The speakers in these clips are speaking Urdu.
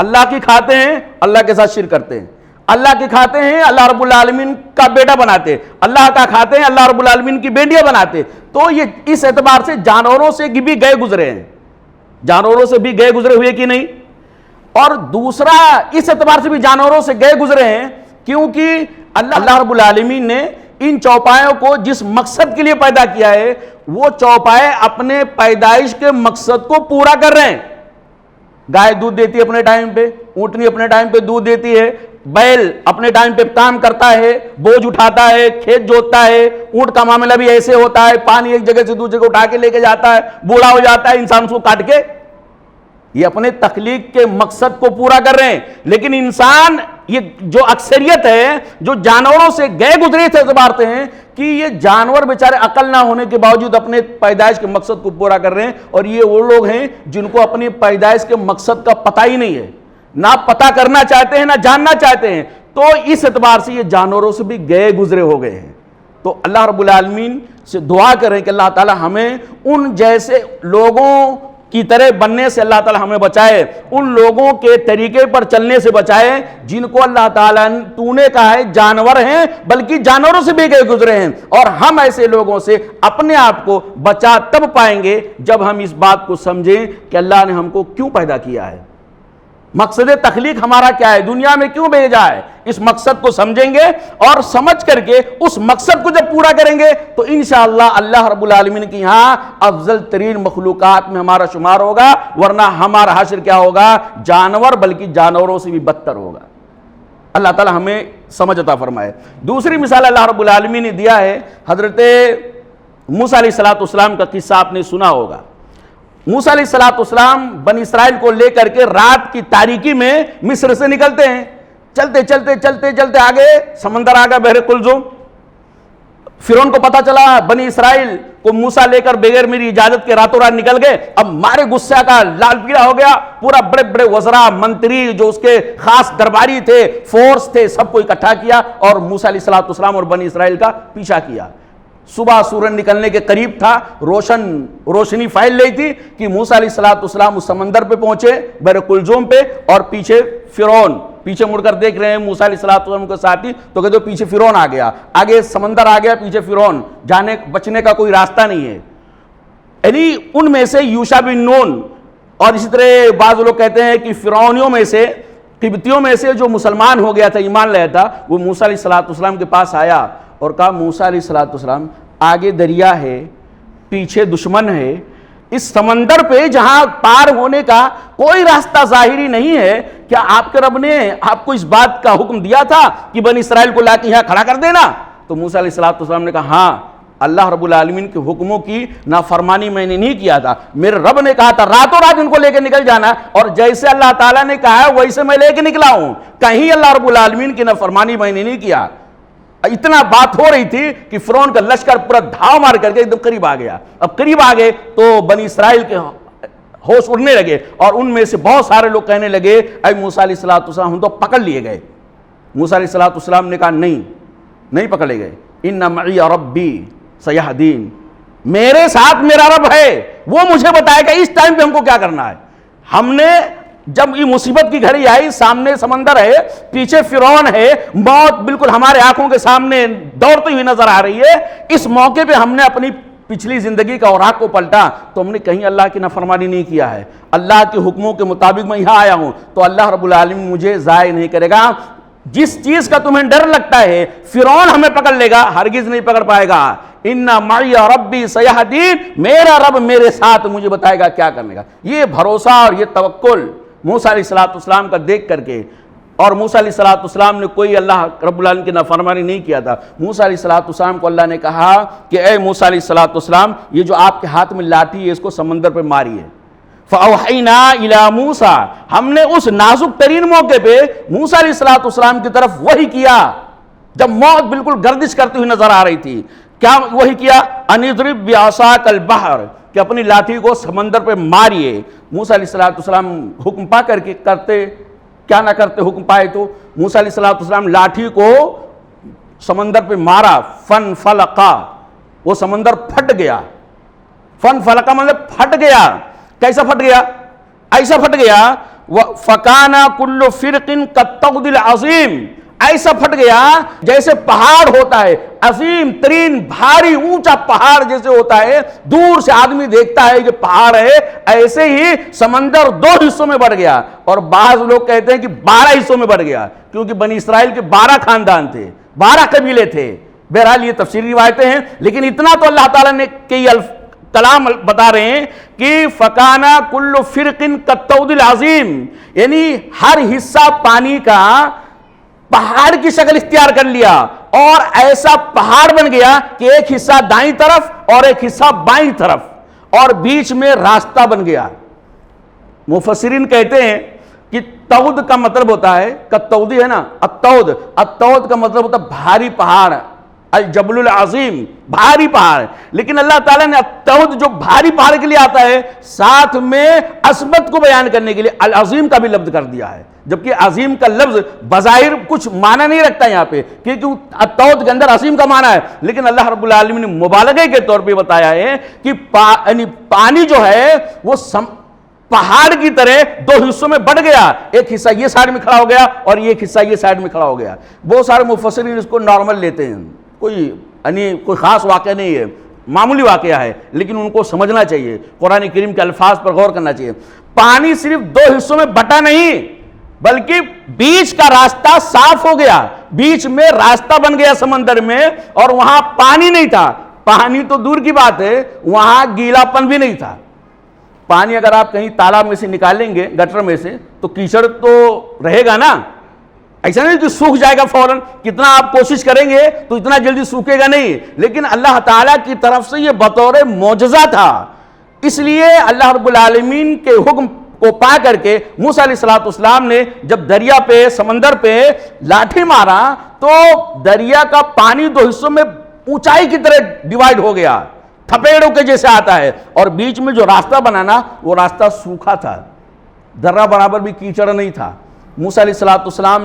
اللہ کی کھاتے ہیں, اللہ کے ساتھ شرک کرتے ہیں. اللہ کی کھاتے ہیں, اللہ رب العالمین کا بیٹا بناتے, اللہ کا کھاتے ہیں, اللہ رب العالمین کی بیٹیاں بناتے. تو یہ اس اعتبار سے جانوروں سے بھی گئے گزرے ہیں, جانوروں سے بھی گئے گزرے ہوئے کہ نہیں. اور دوسرا اس اعتبار سے بھی جانوروں سے گئے گزرے ہیں کیونکہ اللہ رب العالمین نے ان چوپایوں کو جس مقصد کے لیے پیدا کیا ہے وہ چوپائے اپنے پیدائش کے مقصد کو پورا کر رہے ہیں. گائے دودھ دیتی ہے اپنے ٹائم پہ, اونٹنی اپنے ٹائم پہ دودھ دیتی ہے, بیل اپنے ٹائم پہ کام کرتا ہے, بوجھ اٹھاتا ہے, کھیت جوتتا ہے. اونٹ کا معاملہ بھی ایسے ہوتا ہے, پانی ایک جگہ سے دوسری جگہ اٹھا کے لے کے جاتا ہے, بوڑھا ہو جاتا ہے, انسان اس کو کاٹ کے. یہ اپنے تخلیق کے مقصد کو پورا کر رہے ہیں. لیکن انسان یہ جو اکثریت ہے جو جانوروں سے گئے گزرے سے اعتبار سے ہیں کہ یہ جانور بیچارے عقل نہ ہونے کے باوجود اپنے پیدائش کے مقصد کو پورا کر رہے ہیں, اور یہ وہ لوگ ہیں جن کو اپنی پیدائش کے مقصد کا پتہ ہی نہیں ہے, نہ پتہ کرنا چاہتے ہیں نہ جاننا چاہتے ہیں. تو اس اعتبار سے یہ جانوروں سے بھی گئے گزرے ہو گئے ہیں. تو اللہ رب العالمین سے دعا کریں کہ اللہ تعالی ہمیں ان جیسے لوگوں کی طرح بننے سے اللہ تعالی ہمیں بچائے, ان لوگوں کے طریقے پر چلنے سے بچائے جن کو اللہ تعالیٰ تو نے کہا ہے جانور ہیں بلکہ جانوروں سے بھی گئے گزرے ہیں. اور ہم ایسے لوگوں سے اپنے آپ کو بچا تب پائیں گے جب ہم اس بات کو سمجھیں کہ اللہ نے ہم کو کیوں پیدا کیا ہے, مقصد تخلیق ہمارا کیا ہے, دنیا میں کیوں بھیجا ہے. اس مقصد کو سمجھیں گے اور سمجھ کر کے اس مقصد کو جب پورا کریں گے تو انشاءاللہ اللہ رب العالمین کی یہاں افضل ترین مخلوقات میں ہمارا شمار ہوگا, ورنہ ہمارا حشر کیا ہوگا, جانور بلکہ جانوروں سے بھی بدتر ہوگا. اللہ تعالی ہمیں سمجھ عطا فرمائے. دوسری مثال اللہ رب العالمین نے دیا ہے, حضرت موسیٰ علیہ السلام کا قصہ آپ نے سنا ہوگا. موسیٰ علیہ السلام بنی اسرائیل کو لے کر کے رات کی تاریکی میں مصر سے نکلتے ہیں. چلتے چلتے چلتے چلتے آگے سمندر آگا بحر قلزم. فرعون کو پتا چلا بنی اسرائیل کو موسیٰ لے کر بغیر میری اجازت کے راتوں رات نکل گئے. اب مارے غصہ کا لال پیلا ہو گیا, پورا بڑے بڑے وزراء منتری جو اس کے خاص درباری تھے, فورس تھے, سب کو اکٹھا کیا اور موسیٰ علیہ السلام اور بنی اسرائیل کا پیچھا کیا. صبح سورج نکلنے کے قریب تھا, روشنی پھیل رہی تھی کہ موسیٰ علیہ السلام اس سمندر پہ پہنچے بحر قلزم پہ, اور پیچھے فرعون, پیچھے مڑ کر دیکھ رہے ہیں موسیٰ علیہ السلام کے ساتھی, تو کہتے پیچھے فرعون آ گیا, آگے سمندر آ گیا, پیچھے فرعون, جانے بچنے کا کوئی راستہ نہیں ہے. یعنی ان میں سے یوشع بن نون اور اسی طرح بعض لوگ کہتے ہیں کہ فرعونیوں میں سے, قبطیوں میں سے جو مسلمان ہو گیا تھا, ایمان لایا تھا, وہ موسیٰ علیہ السلام کے پاس آیا اور کہا موسیٰ علیہ السلام آگے دریا ہے, پیچھے دشمن ہے, اس سمندر پہ جہاں پار ہونے کا کوئی راستہ ظاہری نہیں ہے, کیا آپ کے رب نے آپ کو اس بات کا حکم دیا تھا کہ بنی اسرائیل کو لا کے یہاں کھڑا کر دینا؟ تو موسیٰ علیہ السلام نے کہا ہاں, اللہ رب العالمین کے حکموں کی نافرمانی میں نے نہیں کیا تھا, میرے رب نے کہا تھا راتوں رات ان کو لے کے نکل جانا, اور جیسے اللہ تعالیٰ نے کہا ہے ویسے میں لے کے نکلا ہوں, کہیں اللہ رب العالمین کی نافرمانی میں نے نہیں کیا. اتنا بات ہو رہی تھی کہ فرعون کا لشکر پورا دھاؤ مار کر کے ایک دم قریب آ گیا. اب قریب آ گئے تو بنی اسرائیل کے ہوش اڑنے لگے, اور ان میں سے بہت سارے لوگ کہنے لگے اے موسیٰ علیہ السلام ہم تو پکڑ لیے گئے. موسیٰ علیہ السلام نے کہا نہیں پکڑے گئے, ان معی ربی سیہدین, میرے ساتھ میرا رب ہے, وہ مجھے بتائے گا اس ٹائم پہ ہم کو کیا کرنا ہے. ہم نے جب یہ مصیبت کی گھڑی آئی, سامنے سمندر ہے, پیچھے فرعون ہے, موت بالکل ہمارے آنکھوں کے سامنے دوڑتی ہوئی نظر آ رہی ہے, اس موقع پہ ہم نے اپنی پچھلی زندگی کا اوراق کو پلٹا تو ہم نے کہیں اللہ کی نافرمانی نہیں کیا ہے, اللہ کے حکموں کے مطابق میں یہاں آیا ہوں, تو اللہ رب العالمین مجھے ضائع نہیں کرے گا. جس چیز کا تمہیں ڈر لگتا ہے فرعون ہمیں پکڑ لے گا, ہرگز نہیں پکڑ پائے گا. ان معی ربی سیہدین, میرا رب میرے ساتھ مجھے بتائے گا کیا کرنے کا. یہ بھروسہ اور یہ توکل موسیٰ علیہ السلام کا دیکھ کر کے, اور موسیٰ علیہ السلام نے کوئی اللہ رب العالمین کی نافرمانی نہیں کیا تھا. موسیٰ علیہ السلام کو اللہ نے کہا کہ اے موسیٰ علیہ السلام, یہ جو آپ کے ہاتھ میں لاٹھی ہے اس کو سمندر پہ ماریے. فَأَوْحَيْنَا إِلَى مُوسَىٰ, ہم نے اس نازک ترین موقع پہ موسیٰ علیہ السلام کی طرف وحی کیا جب موت بالکل گردش کرتی ہوئی نظر آ رہی تھی. کیا وحی کیا؟ أَنِ اضْرِب بِعَصَاكَ الْبَحْرَ, کہ اپنی لاٹھی کو سمندر پہ ماریے. موسیٰ علیہ السلام حکم پا کر کے کرتے کیا نہ کرتے, حکم پائے تو موسیٰ علیہ السلام لاٹھی کو سمندر پہ مارا. فن فلقا, وہ سمندر پھٹ گیا. فن فلقا مطلب پھٹ گیا. کیسا پھٹ گیا؟ ایسا پھٹ گیا فَكَانَ كُلُّ فِرْقٍ كَالطَّوْدِ الْعَظِيمِ، ایسا پھٹ گیا جیسے پہاڑ ہوتا ہے، عظیم ترین بھاری اونچا پہاڑ جیسے ہوتا ہے، دور سے آدمی دیکھتا ہے کہ پہاڑ ہے، ایسے ہی سمندر 2 حصوں میں بڑھ گیا، اور بعض لوگ کہتے ہیں کہ 12 حصوں میں بڑھ گیا، کیونکہ بنی اسرائیل کے 12 خاندان تھے، 12 قبیلے تھے۔ بہرحال یہ تفسیری روایتیں ہیں، لیکن اتنا تو اللہ تعالیٰ نے کئی کلام بتا رہے ہیں کہ فَكَانَ كُلُّ فِرْقٍ كَالطَّوْدِ الْعَظِيمِ، یعنی ہر حصہ پانی کا پہاڑ کی شکل اختیار کر لیا، اور ایسا پہاڑ بن گیا کہ ایک حصہ دائیں طرف اور ایک حصہ بائیں طرف، اور بیچ میں راستہ بن گیا۔ مفسرین کہتے ہیں کہ تود کا مطلب ہوتا ہے، کتودی ہے نا، التود کا مطلب ہوتا ہے بھاری پہاڑ، الجبل العظیم، بھاری پہاڑ، لیکن اللہ تعالیٰ نے التود جو بھاری پہاڑ کے لیے آتا ہے ساتھ میں عظمت کو بیان کرنے کے لیے العظیم کا بھی لفظ کر دیا ہے، جبکہ عظیم کا لفظ بظاہر کچھ معنی نہیں رکھتا یہاں پہ، کیونکہ التود کے اندر عظیم کا معنی ہے، لیکن اللہ رب العالمین نے مبالغے کے طور پہ بتایا ہے کہ پانی جو ہے وہ پہاڑ کی طرح 2 حصوں میں بڑھ گیا، ایک حصہ یہ سائڈ میں کھڑا ہو گیا اور ایک حصہ یہ سائڈ میں کھڑا ہو گیا۔ بہت سارے مفسرین اس کو نارمل لیتے ہیں، کوئی خاص واقعہ نہیں ہے، معمولی واقعہ ہے، لیکن ان کو سمجھنا چاہیے، قرآن کریم کے الفاظ پر غور کرنا چاہیے۔ پانی صرف 2 حصوں میں بٹا نہیں، بلکہ بیچ کا راستہ صاف ہو گیا، بیچ میں راستہ بن گیا سمندر میں، اور وہاں پانی نہیں تھا، پانی تو دور کی بات ہے، وہاں گیلا پن بھی نہیں تھا۔ پانی اگر آپ کہیں تالاب میں سے نکالیں گے، گٹر میں سے، تو کیچڑ تو رہے گا نا، ایسا نہیں کہ سوکھ جائے گا فوراً، کتنا آپ کوشش کریں گے تو اتنا جلدی سوکھے گا نہیں، لیکن اللہ تعالیٰ کی طرف سے یہ بطور معجزہ تھا۔ اس لیے اللہ رب العالمین کے حکم کو پا کر کے موسیٰ علیہ السلام نے جب دریا پہ، سمندر پہ لاٹھی مارا تو دریا کا پانی 2 حصوں میں اونچائی کی طرح ڈیوائیڈ ہو گیا، تھپیڑوں کے جیسے آتا ہے، اور بیچ میں جو راستہ بنانا وہ راستہ سوکھا تھا، ذرہ برابر بھی کیچڑ نہیں تھا۔ موسیٰ علیہ السلام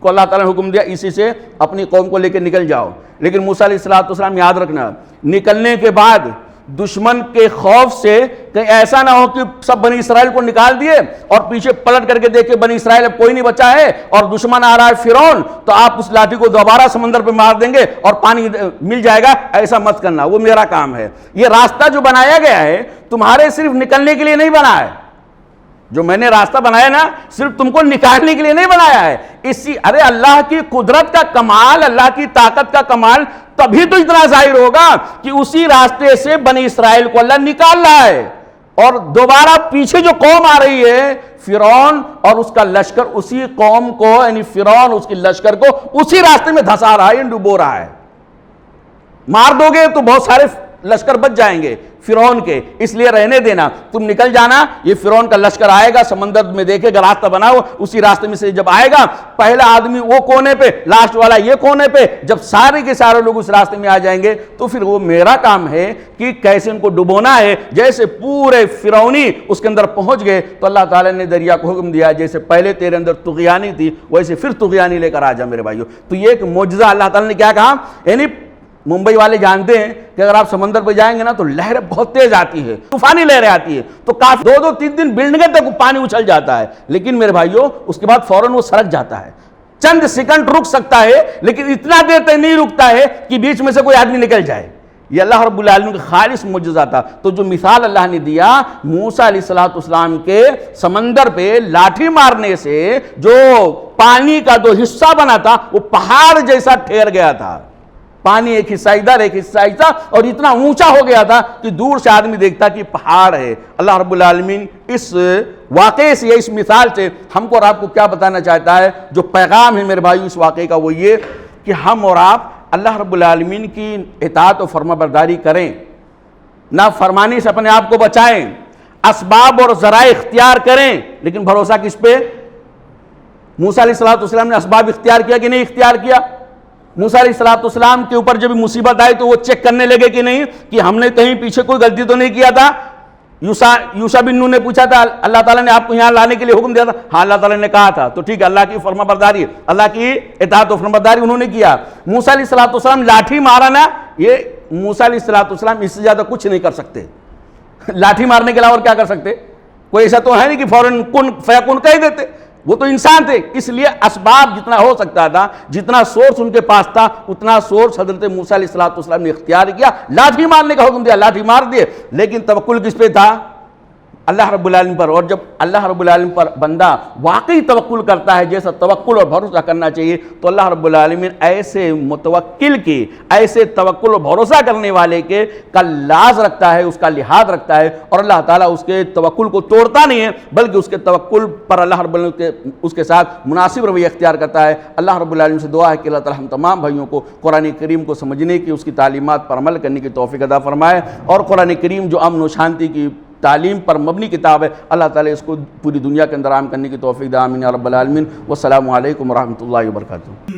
کو اللہ تعالیٰ نے حکم دیا اسی سے اپنی قوم کو لے کے نکل جاؤ، لیکن موسیٰ علیہ السلام یاد رکھنا، نکلنے کے بعد دشمن کے خوف سے کہیں ایسا نہ ہو کہ سب بنی اسرائیل کو نکال دیے اور پیچھے پلٹ کر کے دیکھے بنی اسرائیل اب کوئی نہیں بچا ہے اور دشمن آ رہا ہے فرعون، تو آپ اس لاٹھی کو دوبارہ سمندر پہ مار دیں گے اور پانی مل جائے گا، ایسا مت کرنا، وہ میرا کام ہے۔ یہ راستہ جو بنایا گیا ہے تمہارے صرف نکلنے کے لیے نہیں بنا ہے، جو میں نے راستہ بنایا نا صرف تم کو نکالنے کے لیے نہیں بنایا ہے، ارے اللہ کی قدرت کا کمال، اللہ کی طاقت کا کمال تبھی تو اتنا ظاہر ہوگا کہ اسی راستے سے بنی اسرائیل کو اللہ نکال رہا ہے، اور دوبارہ پیچھے جو قوم آ رہی ہے فرعون اور اس کا لشکر، اسی قوم کو یعنی فرعون اس کی لشکر کو اسی راستے میں دھسا رہا ہے، ڈبو رہا ہے۔ مار دو گے تو بہت سارے لشکر بچ جائیں گے فرعون کے، اس لیے رہنے دینا، تم نکل جانا، یہ فرعون کا لشکر آئے گا، سمندر میں دیکھے گا راستہ بناؤ، اسی راستے میں سے جب آئے گا پہلا آدمی وہ کونے پہ، لاسٹ والا یہ کونے پہ، جب سارے کے سارے لوگ اس راستے میں آ جائیں گے تو پھر وہ میرا کام ہے کہ کیسے ان کو ڈبونا ہے۔ جیسے پورے فرعونی اس کے اندر پہنچ گئے تو اللہ تعالیٰ نے دریا کو حکم دیا جیسے پہلے تیرے اندر طغیانی تھی ویسے پھر طغیانی لے کر آ جا میرے بھائیو۔ تو یہ ایک معجزہ اللہ تعالیٰ نے کیا کہا، یعنی ممبئی والے جانتے ہیں کہ اگر آپ سمندر پہ جائیں گے نا تو لہریں بہت تیز آتی ہے، طوفانی لہریں آتی ہے، تو کافی 2-3 دن بلڈنگیں تک پانی اچھل جاتا ہے، لیکن میرے بھائیو اس کے بعد فوراً وہ سرک جاتا ہے، چند سیکنڈ رک سکتا ہے لیکن اتنا دیر تک نہیں رکتا ہے کہ بیچ میں سے کوئی آدمی نکل جائے۔ یہ اللہ رب العالمین کا خالص معجزہ تھا۔ تو جو مثال اللہ نے دیا موسیٰ علیہ السلام کے سمندر پہ لاٹھی مارنے سے جو پانی کا 2 حصہ بنا تھا وہ پہاڑ جیسا ٹھہر گیا تھا، پانی ایک حصہ ادھر ایک حصہ ادھر، اور اتنا اونچا ہو گیا تھا کہ دور سے آدمی دیکھتا کہ پہاڑ ہے۔ اللہ رب العالمین اس واقعے سے، اس مثال سے ہم کو اور آپ کو کیا بتانا چاہتا ہے؟ جو پیغام ہے میرے بھائی اس واقعے کا وہ یہ کہ ہم اور آپ اللہ رب العالمین کی اطاعت و فرما برداری کریں، نافرمانی سے اپنے آپ کو بچائیں، اسباب اور ذرائع اختیار کریں، لیکن بھروسہ کس پہ؟ موسیٰ علیہ السلام نے اسباب اختیار کیا کہ نہیں اختیار کیا؟ موسیٰ علیہ السلام کے اوپر جب مصیبت آئی تو وہ چیک کرنے لگے کہ نہیں کہ ہم نے کہیں پیچھے کوئی غلطی تو نہیں کیا تھا؟ یوشع بن نون نے پوچھا تھا اللہ تعالیٰ نے آپ کو یہاں لانے کے لیے حکم دیا تھا، ہاں اللہ تعالیٰ نے کہا تھا، تو ٹھیک ہے، اللہ کی فرما برداری، اللہ کی اطاعت و فرما برداری انہوں نے کیا۔ موسیٰ علیہ السلام لاٹھی مارا نا، یہ موسیٰ علیہ السلام اس سے زیادہ کچھ نہیں کر سکتے، لاٹھی مارنے کے علاوہ کیا کر سکتے؟ کوئی ایسا تو ہے نہیں کہ فوراً کن فیکن کہہ دیتے، وہ تو انسان تھے، اس لیے اسباب جتنا ہو سکتا تھا، جتنا سورس ان کے پاس تھا، اتنا سورس حضرت موسیٰ علیہ السلام نے اختیار کیا، لاٹھی مارنے کا حکم دیا، لاٹھی مار دیے، لیکن توکل کس پہ تھا؟ اللہ رب العالمین پر۔ اور جب اللہ رب العالمین پر بندہ واقعی توکل کرتا ہے جیسا توکل اور بھروسہ کرنا چاہیے، تو اللہ رب العالمین ایسے متوکل کے، ایسے توکل اور بھروسہ کرنے والے کے کا لاز رکھتا ہے، اس کا لحاظ رکھتا ہے، اور اللہ تعالیٰ اس کے توکل کو توڑتا نہیں ہے، بلکہ اس کے توکل پر اللہ رب العالمین اس کے ساتھ مناسب رویہ اختیار کرتا ہے۔ اللہ رب العالمین سے دعا ہے کہ اللہ تعالیٰ ہم تمام بھائیوں کو قرآن کریم کو سمجھنے کی، اس کی تعلیمات پر عمل کرنے کی توفیق عطا فرمائے، اور قرآن کریم جو امن و شانتی کی تعلیم پر مبنی کتاب ہے، اللہ تعالیٰ اس کو پوری دنیا کے اندر عام کرنے کی توفیق دے، آمین یا رب العالمین۔ والسلام علیکم ورحمۃ اللہ وبرکاتہ۔